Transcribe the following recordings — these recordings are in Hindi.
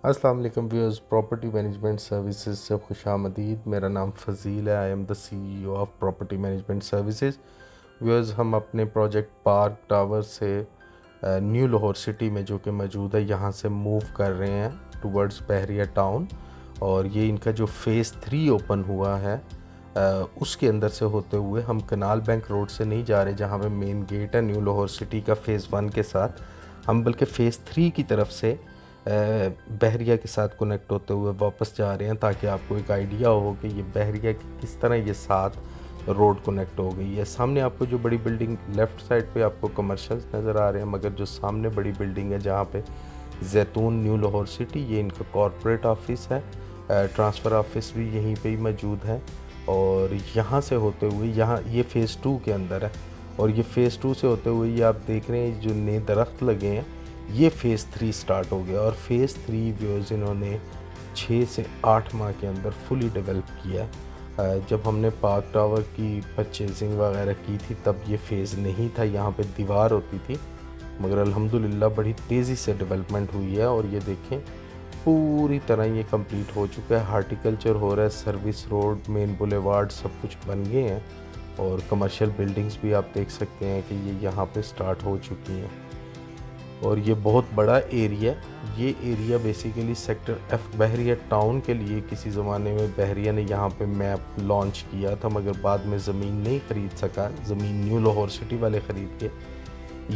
अस्सलाम वालेकुम व्यूअर्स, प्रॉपर्टी मैनेजमेंट सर्विसेज से खुशामदीद। मेरा नाम फ़ज़ील है। I am the CEO of property management services. Viewers, हम अपने प्रोजेक्ट पार्क टावर से न्यू लाहौर सिटी में जो कि मौजूद है यहाँ से मूव कर रहे हैं टुवर्ड्स बहरिया टाउन। और ये इनका जो फ़ेज़ 3 ओपन हुआ है उसके अंदर से होते हुए हम कनाल बैंक रोड से नहीं जा रहे जहाँ पे मेन गेट है न्यू लाहौर सिटी का फ़ेज़ 1 के साथ। हम बल्कि फ़ेज़ 3 की तरफ से बहरिया के साथ कनेक्ट होते हुए वापस जा रहे हैं, ताकि आपको एक आइडिया हो कि ये बहरिया की किस तरह ये साथ रोड कनेक्ट हो गई है। सामने आपको जो बड़ी बिल्डिंग लेफ़्ट साइड पे आपको कमर्शियल्स नज़र आ रहे हैं, मगर जो सामने बड़ी बिल्डिंग है जहाँ पे जैतून न्यू लाहौर सिटी, ये इनका कॉरपोरेट ऑफिस है। ट्रांसफ़र ऑफिस भी यहीं पे ही मौजूद है। और यहाँ से होते हुए यहाँ ये फ़ेज़ 2 के अंदर है। और ये फ़ेज़ 2 से होते हुए ये आप देख रहे हैं जो नए दरख्त लगे हैं, ये फ़ेज़ 3 स्टार्ट हो गया। और फ़ेज़ 3 व्यूअर्स इन्होंने 6 से 8 माह के अंदर फुली डेवलप किया है। जब हमने पार्क टावर की परचेजिंग वगैरह की थी तब ये फ़ेज़ नहीं था, यहाँ पे दीवार होती थी, मगर अल्हम्दुलिल्लाह बड़ी तेज़ी से डेवलपमेंट हुई है। और ये देखें पूरी तरह ये कंप्लीट हो चुका है। हार्टिकल्चर हो रहा है, सर्विस रोड, मेन बुलेवार्ड सब कुछ बन गए हैं। और कमर्शियल बिल्डिंग्स भी आप देख सकते हैं कि ये यहाँ पे स्टार्ट हो चुकी हैं। और ये बहुत बड़ा एरिया, ये एरिया बेसिकली सेक्टर F बहरिया टाउन के लिए किसी ज़माने में बहरिया ने यहाँ पे मैप लॉन्च किया था, मगर बाद में ज़मीन नहीं ख़रीद सका। ज़मीन न्यू लाहौर सिटी वाले ख़रीद के।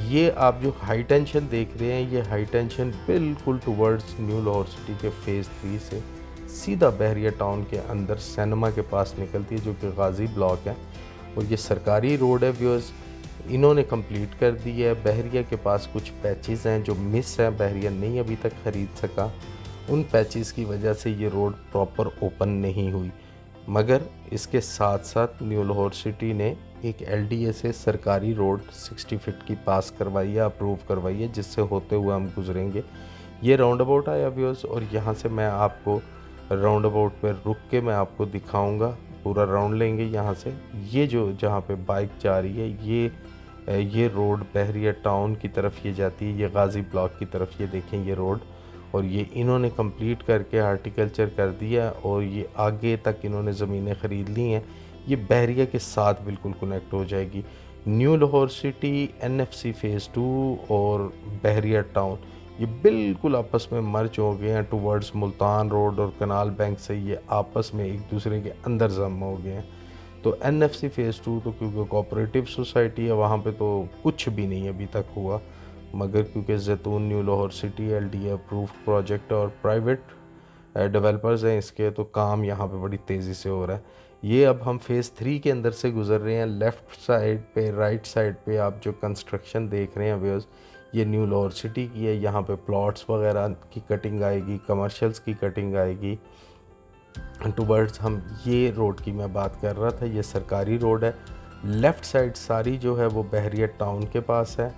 ये आप जो हाई टेंशन देख रहे हैं, ये हाई टेंशन बिल्कुल टुवर्ड्स न्यू लाहौर सिटी के फ़ेज़ 3 से सीधा बहरिया टाउन के अंदर सिनेमा के पास निकलती है, जो कि गाज़ी ब्लॉक है। और ये सरकारी रोड है व्यूअर्स, इन्होंने कंप्लीट कर दी है। बहरिया के पास कुछ पैचेस हैं जो मिस हैं, बहरिया नहीं अभी तक ख़रीद सका। उन पैचेस की वजह से ये रोड प्रॉपर ओपन नहीं हुई। मगर इसके साथ साथ न्यू लाहौर सिटी ने एक LDA से सरकारी रोड 60 फीट की पास करवाई है, अप्रूव करवाई है, जिससे होते हुए हम गुजरेंगे। ये राउंड अबाउट आया व्यूअर्स, और यहाँ से मैं आपको राउंड अबाउट पर रुक के मैं आपको दिखाऊंगा। पूरा राउंड लेंगे यहाँ से। ये जो जहाँ पे बाइक जा रही है, ये रोड बहरिया टाउन की तरफ ये जाती है, ये गाज़ी ब्लॉक की तरफ। ये देखें ये रोड, और ये इन्होंने कंप्लीट करके हार्टिकल्चर कर दिया, और ये आगे तक इन्होंने ज़मीनें ख़रीद ली हैं। ये बहरिया के साथ बिल्कुल कनेक्ट हो जाएगी। New Lahore city, NFC phase 2 और बहरिया टाउन ये बिल्कुल आपस में मर्ज हो गए हैं। टुवर्ड्स मुल्तान रोड और कनाल बैंक से ये आपस में एक दूसरे के अंदर जम हो गए हैं। तो NFC फ़ेज़ 2 तो क्योंकि कोऑपरेटिव सोसाइटी है, वहाँ पे तो कुछ भी नहीं अभी तक हुआ। मगर क्योंकि जैतून new Lahore city LDA approved project और प्राइवेट डेवलपर्स हैं इसके, तो काम यहाँ पे बड़ी तेज़ी से हो रहा है। ये अब हम फ़ेज़ 3 के अंदर से गुज़र रहे हैं। लेफ़्ट साइड पे, राइट साइड पे आप जो कंस्ट्रक्शन देख रहे हैं व्यूअर्स, ये न्यू लाहौर सिटी की है। यहाँ पे प्लॉट्स वगैरह की कटिंग आएगी, कमर्शियल्स की कटिंग आएगी। टुवर्ड्स हम ये रोड की मैं बात कर रहा था, ये सरकारी रोड है। लेफ़्ट साइड सारी जो है वो बहरिया टाउन के पास है।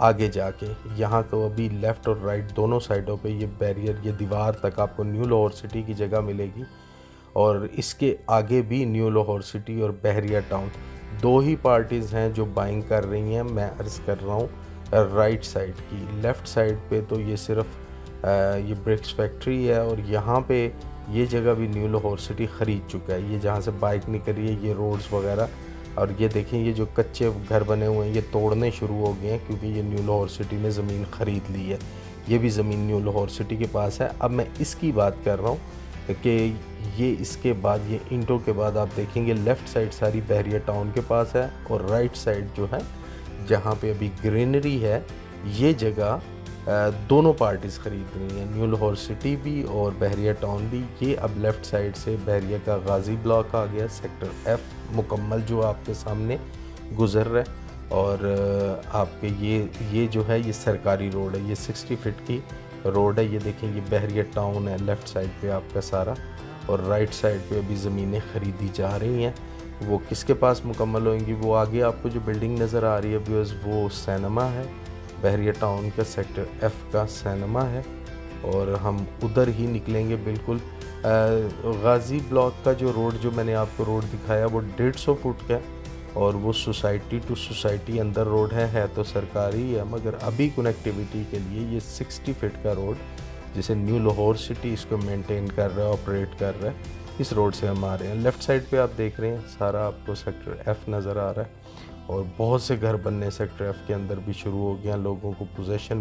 आगे जाके यहाँ तो अभी लेफ़्ट और राइट दोनों साइडों पे ये बैरियर, ये दीवार तक आपको न्यू लाहौर सिटी की जगह मिलेगी। और इसके आगे भी न्यू लाहौर सिटी और बहरिया टाउन दो ही पार्टीज़ हैं जो बाइंग कर रही हैं। मैं अर्ज़ कर रहा हूँ राइट साइड की। लेफ़्ट साइड पे तो ये सिर्फ ये ब्रिक्स फैक्ट्री है, और यहाँ पे ये जगह भी न्यू लाहौर सिटी ख़रीद चुका है। ये जहाँ से बाइक निकल रही है, ये रोड्स वगैरह। और ये देखें ये जो कच्चे घर बने हुए हैं ये तोड़ने शुरू हो गए हैं, क्योंकि ये न्यू लाहौर सिटी ने ज़मीन ख़रीद ली है। ये भी ज़मीन न्यू लाहौर सिटी के पास है। अब मैं इसकी बात कर रहा हूँ कि ये इसके बाद ये इंटों के बाद आप देखेंगे लेफ़्ट साइड सारी बहरिया टाउन के पास है, और राइट साइड जो है जहाँ पे अभी ग्रीनरी है, ये जगह दोनों पार्टीज़ ख़रीद रही हैं, न्यू लाहौर सिटी भी और बहरिया टाउन भी। ये अब लेफ़्ट साइड से बहरिया का गाज़ी ब्लॉक आ गया, सेक्टर F मुकम्मल जो आपके सामने गुज़र रहा है। और आपके ये जो है ये सरकारी रोड है, ये 60 फीट की रोड है। ये देखें ये बहरिया टाउन है लेफ़्ट साइड पे आपका सारा, और राइट साइड पे अभी ज़मीनें ख़रीदी जा रही हैं। वो किसके पास मुकम्मल होंगी, वो आगे आपको जो बिल्डिंग नज़र आ रही है व्यूअर्स, वो सिनेमा है। बहरिया टाउन का सेक्टर F का सिनेमा है, और हम उधर ही निकलेंगे बिल्कुल। गाज़ी ब्लॉक का जो रोड, जो मैंने आपको रोड दिखाया, वो 150 फुट का है, और वो सोसाइटी टू सोसाइटी अंदर रोड है तो सरकारी है, मगर अभी कनेक्टिविटी के लिए ये 60 फीट का रोड जिसे न्यू लाहौर सिटी इसको मेंटेन कर रहा है, ऑपरेट कर रहा है। इस रोड से हम आ रहे हैं। लेफ़्ट साइड पे आप देख रहे हैं सारा आपको सेक्टर एफ़ नज़र आ रहा है और बहुत से घर बनने सेक्टर एफ़ के अंदर भी शुरू हो गए हैं। लोगों को पोजेसन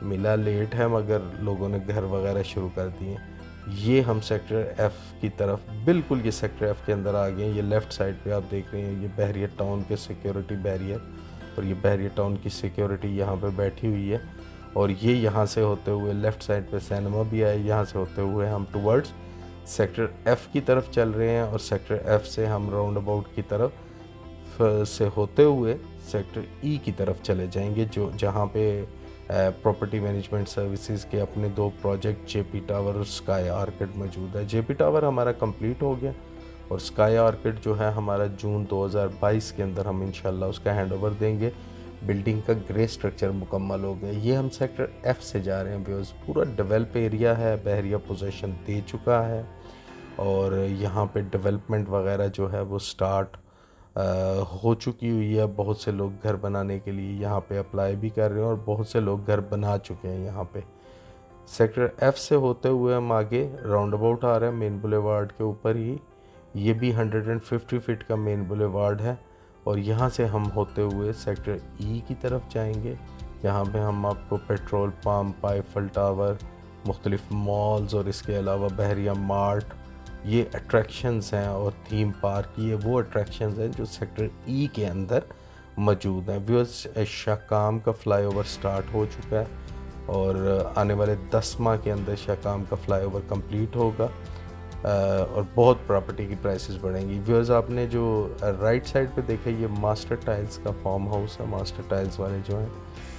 मिला लेट है, मगर लोगों ने घर वगैरह शुरू कर दिए। ये हम सेक्टर एफ़ की तरफ बिल्कुल ये सेक्टर एफ़ के अंदर आ गए हैं। ये लेफ़्ट साइड पे आप देख रहे हैं, ये बहरिया टाउन के सिक्योरिटी बैरियर और ये बहरिया टाउन की सिक्योरिटी यहाँ पे बैठी हुई है। और ये यहाँ से होते हुए लेफ़्ट साइड पे सिनेमा भी है। यहाँ से होते हुए हम टुवर्ड्स सेक्टर एफ़ की तरफ चल रहे हैं और सेक्टर एफ़ से हम राउंड अबाउट की तरफ से होते हुए सेक्टर ई की तरफ चले जाएंगे, जो जहाँ पे प्रॉपर्टी मैनेजमेंट सर्विसेज के अपने 2 प्रोजेक्ट जेपी टावर और स्काई आर्किड मौजूद है। जेपी टावर हमारा कंप्लीट हो गया और स्काई आर्किड जो है हमारा जून 2022 के अंदर हम इंशाल्लाह उसका हैंडओवर देंगे। बिल्डिंग का ग्रे स्ट्रक्चर मुकम्मल हो गया। ये हम सेक्टर एफ़ से जा रहे हैं बिकॉज पूरा डेवलप एरिया है, बहरिया पोजीशन दे चुका है और यहाँ पे डेवलपमेंट वगैरह जो है वो स्टार्ट हो चुकी हुई है। बहुत से लोग घर बनाने के लिए यहाँ पे अप्लाई भी कर रहे हैं और बहुत से लोग घर बना चुके हैं यहाँ पे। सेक्टर एफ़ से होते हुए हम आगे राउंड अबाउट आ रहे हैं मेन बुलेवार्ड के ऊपर ही। ये भी 150 फीट का मेन बुलेवार्ड है और यहाँ से हम होते हुए सेक्टर ई की तरफ जाएंगे। यहाँ पे हम आपको पेट्रोल पम्प, आईफल टावर, मुख्तलिफ मॉल्स और इसके अलावा बहरिया मार्ट, ये अट्रैक्शंस हैं और थीम पार्क, ये वो अट्रैक्शंस हैं जो सेक्टर ई के अंदर मौजूद हैं। व्यूअर्स, शाकाम का फ्लाईओवर स्टार्ट हो चुका है और आने वाले 10 माह के अंदर शाकाम का फ्लाईओवर कंप्लीट होगा और बहुत प्रॉपर्टी की प्राइसेस बढ़ेंगी। व्यूअर्स, आपने जो राइट साइड पे देखा ये मास्टर टाइल्स का फार्म हाउस है। मास्टर टाइल्स वाले जो हैं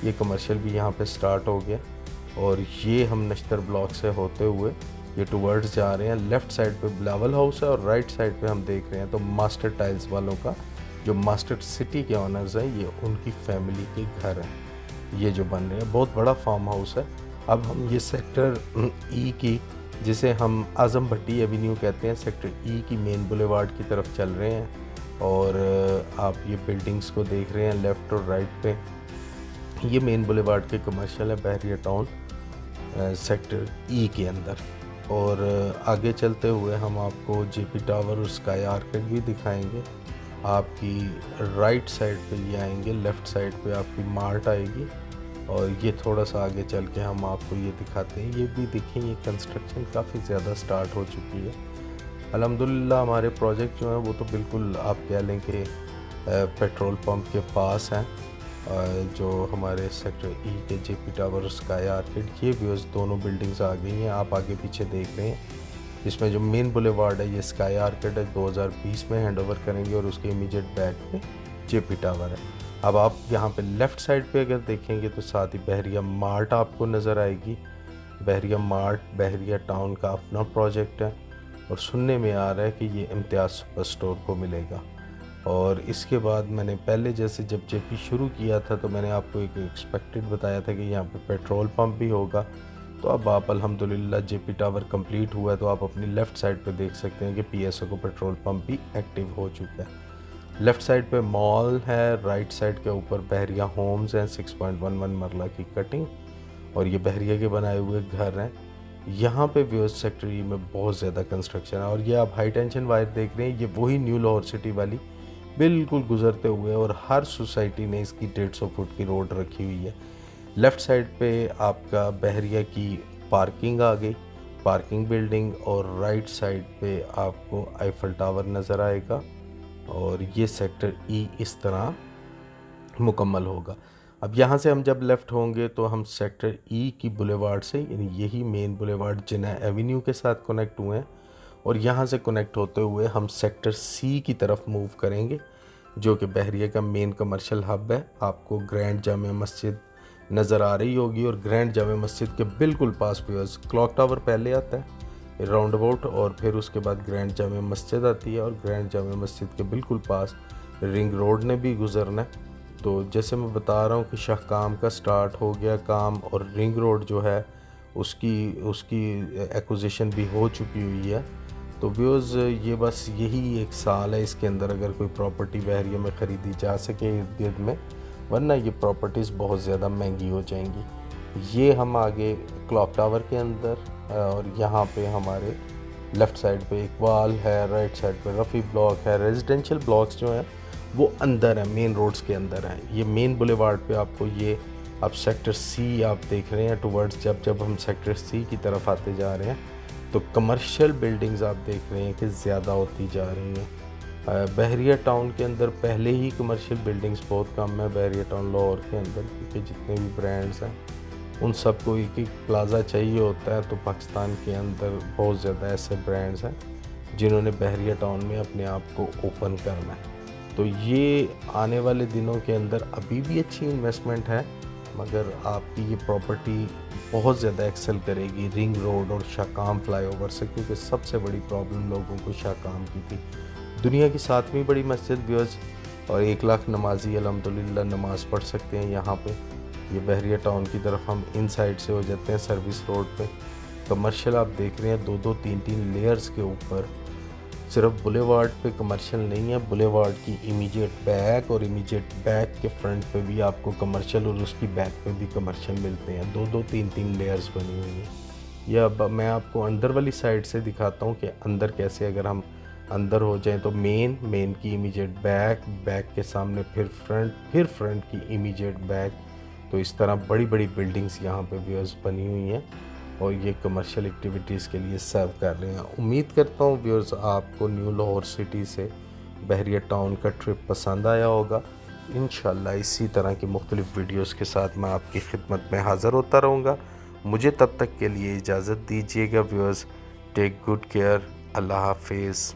ये कमर्शियल भी यहाँ पे स्टार्ट हो गया और ये हम नश्तर ब्लॉक से होते हुए ये टुवर्ड्स जा रहे हैं। लेफ़्ट साइड पे बिलावल हाउस है और राइट साइड पे हम देख रहे हैं तो मास्टर टाइल्स वालों का जो मास्टर सिटी के ऑनर्स हैं ये उनकी फैमिली के घर हैं ये जो बन रहे हैं। बहुत बड़ा फार्म हाउस है। अब हम ये सेक्टर ई की, जिसे हम आज़म भट्टी एवेन्यू कहते हैं, सेक्टर ई की मेन बुलेवार्ड की तरफ चल रहे हैं और आप ये बिल्डिंग्स को देख रहे हैं लेफ़्ट और राइट पे। ये मेन बुलेवार्ड के कमर्शियल है बहरिया टाउन सेक्टर ई के अंदर। और आगे चलते हुए हम आपको जेपी टावर और स्काई आर्किड भी दिखाएंगे। आपकी राइट साइड पे ये आएंगे, लेफ़्ट साइड पे आपकी मार्ट आएगी और ये थोड़ा सा आगे चल के हम आपको ये दिखाते हैं। ये भी देखें, ये कंस्ट्रक्शन काफ़ी ज़्यादा स्टार्ट हो चुकी है अल्हम्दुलिल्लाह। हमारे प्रोजेक्ट जो हैं वो तो बिल्कुल आप कह लें कि पेट्रोल पंप के पास हैं। जो हमारे सेक्टर ई के जेपी टावर और स्काई आर्किड, ये व्यूज़ दोनों बिल्डिंग्स आ गई हैं। आप आगे पीछे देख रहे हैं। इसमें जो मेन बुलेवार्ड है ये स्काई आर्किड है, 2020 में हैंडओवर करेंगे और उसके इमीडिएट बैक में जेपी टावर है। अब आप यहाँ पे लेफ़्ट साइड पे अगर देखेंगे तो साथ ही बहरिया मार्ट आपको नज़र आएगी। बहरिया मार्ट बहरिया टाउन का अपना प्रोजेक्ट है और सुनने में आ रहा है कि ये इम्तियाज़ सुपर स्टोर को मिलेगा। और इसके बाद मैंने पहले जैसे जब जेपी शुरू किया था तो मैंने आपको एक एक्सपेक्टेड बताया था कि यहाँ पे पेट्रोल पंप भी होगा। तो अब आप अल्हम्दुलिल्लाह जेपी टावर कंप्लीट हुआ है तो आप अपनी लेफ़्ट साइड पे देख सकते हैं कि पीएसओ को पेट्रोल पंप भी एक्टिव हो चुका है। लेफ़्ट साइड पे मॉल है, राइट साइड के ऊपर बहरिया होम्स हैं, 6.11 मरला की कटिंग और ये बहरिया के बनाए हुए घर हैं। यहाँ पे व्यूअर्स सेक्टर ई में बहुत ज़्यादा कंस्ट्रक्शन है और ये आप हाई टेंशन वायर देख रहे हैं, ये वही न्यू लाहौर सिटी वाली बिल्कुल गुजरते हुए और हर सोसाइटी ने इसकी 150 फुट की रोड रखी हुई है। लेफ़्ट साइड पे आपका बहरिया की पार्किंग आ गई, पार्किंग बिल्डिंग, और राइट साइड पे आपको आईफल टावर नज़र आएगा और ये सेक्टर ई इस तरह मुकम्मल होगा। अब यहाँ से हम जब लेफ़्ट होंगे तो हम सेक्टर ई की बुलेवार्ड से, यानी यही मेन बुलेवार्ड जिना एवेन्यू के साथ कनेक्ट हुए हैं और यहाँ से कनेक्ट होते हुए हम सेक्टर सी की तरफ मूव करेंगे जो कि बहरिया का मेन कमर्शियल हब है। आपको ग्रैंड जामे मस्जिद नज़र आ रही होगी और ग्रैंड जामे मस्जिद के बिल्कुल पास क्लॉक टावर पहले आता है राउंड अबाउट और फिर उसके बाद ग्रैंड जामे मस्जिद आती है और ग्रैंड जामे मस्जिद के बिल्कुल पास रिंग रोड ने भी गुजरना है। तो जैसे मैं बता रहा हूँ कि शाहकाम का स्टार्ट हो गया काम और रिंग रोड जो है उसकी एक्विजिशन भी हो चुकी हुई है। तो व्यूज़ ये बस यही एक साल है इसके अंदर अगर कोई प्रॉपर्टी बहरिया में ख़रीदी जा सके इर्द गिर्द में, वरना ये प्रॉपर्टीज़ बहुत ज़्यादा महंगी हो जाएंगी। ये हम आगे क्लॉक टावर के अंदर, और यहाँ पे हमारे लेफ़्ट साइड पे एक वाल है, राइट साइड पे रफ़ी ब्लॉक है। रेजिडेंशियल ब्लॉक्स जो हैं वो अंदर हैं, मेन रोड्स के अंदर हैं। ये मेन बुलेवार्ड पे आपको ये अब सेक्टर सी आप देख रहे हैं टुवर्ड्स, जब हम सेक्टर सी की तरफ आते जा रहे हैं तो कमर्शियल बिल्डिंग्स आप देख रहे हैं कि ज़्यादा होती जा रही हैं। बहरिया टाउन के अंदर पहले ही कमर्शियल बिल्डिंग्स बहुत कम है, बहरिया टाउन लाहौर के अंदर, क्योंकि जितने भी ब्रांड्स हैं उन सबको एक एक प्लाज़ा चाहिए होता है। तो पाकिस्तान के अंदर बहुत ज़्यादा ऐसे ब्रांड्स हैं जिन्होंने बहरिया टाउन में अपने आप को ओपन करना है। तो ये आने वाले दिनों के अंदर अभी भी अच्छी इन्वेस्टमेंट है, मगर आपकी ये प्रॉपर्टी बहुत ज़्यादा एक्सेल करेगी रिंग रोड और शाकाम फ्लाईओवर से, क्योंकि सबसे बड़ी प्रॉब्लम लोगों को शाकाम की थी। दुनिया की 7वीं बड़ी मस्जिद व्यूअर्स, और 1 लाख नमाजी अल्हम्दुलिल्लाह नमाज़ पढ़ सकते हैं यहाँ पे। ये बहरिया टाउन की तरफ हम इन साइड से हो जाते हैं सर्विस रोड पे। कमर्शियल आप देख रहे हैं 2-2 3-3 लेयर्स के ऊपर। सिर्फ बुलेवार्ड पे कमर्शियल नहीं है, बुलेवार्ड की इमीडिएट बैक और इमीडिएट बैक के फ्रंट पे भी आपको कमर्शियल और उसकी बैक पे भी कमर्शियल मिलते हैं। 2-2 3-3 लेयर्स बनी हुई हैं। या अब मैं आपको अंदर वाली साइड से दिखाता हूँ कि अंदर कैसे, अगर हम अंदर हो जाएं तो मेन की इमीडिएट बैक, बैक के सामने फिर फ्रंट की इमीडिएट बैक। तो इस तरह बड़ी बड़ी बिल्डिंग्स यहाँ पे व्यूअर्स बनी हुई हैं और ये कमर्शियल एक्टिविटीज़ के लिए सर्व कर रहे हैं। उम्मीद करता हूँ व्यूअर्स आपको न्यू लाहौर सिटी से बहरिया टाउन का ट्रिप पसंद आया होगा। इंशाल्लाह इसी तरह की मुख्तलिफ़ वीडियोस के साथ मैं आपकी खिदमत में हाज़िर होता रहूँगा। मुझे तब तक के लिए इजाज़त दीजिएगा व्यूअर्स। Take good care. अल्लाह हाफिज़।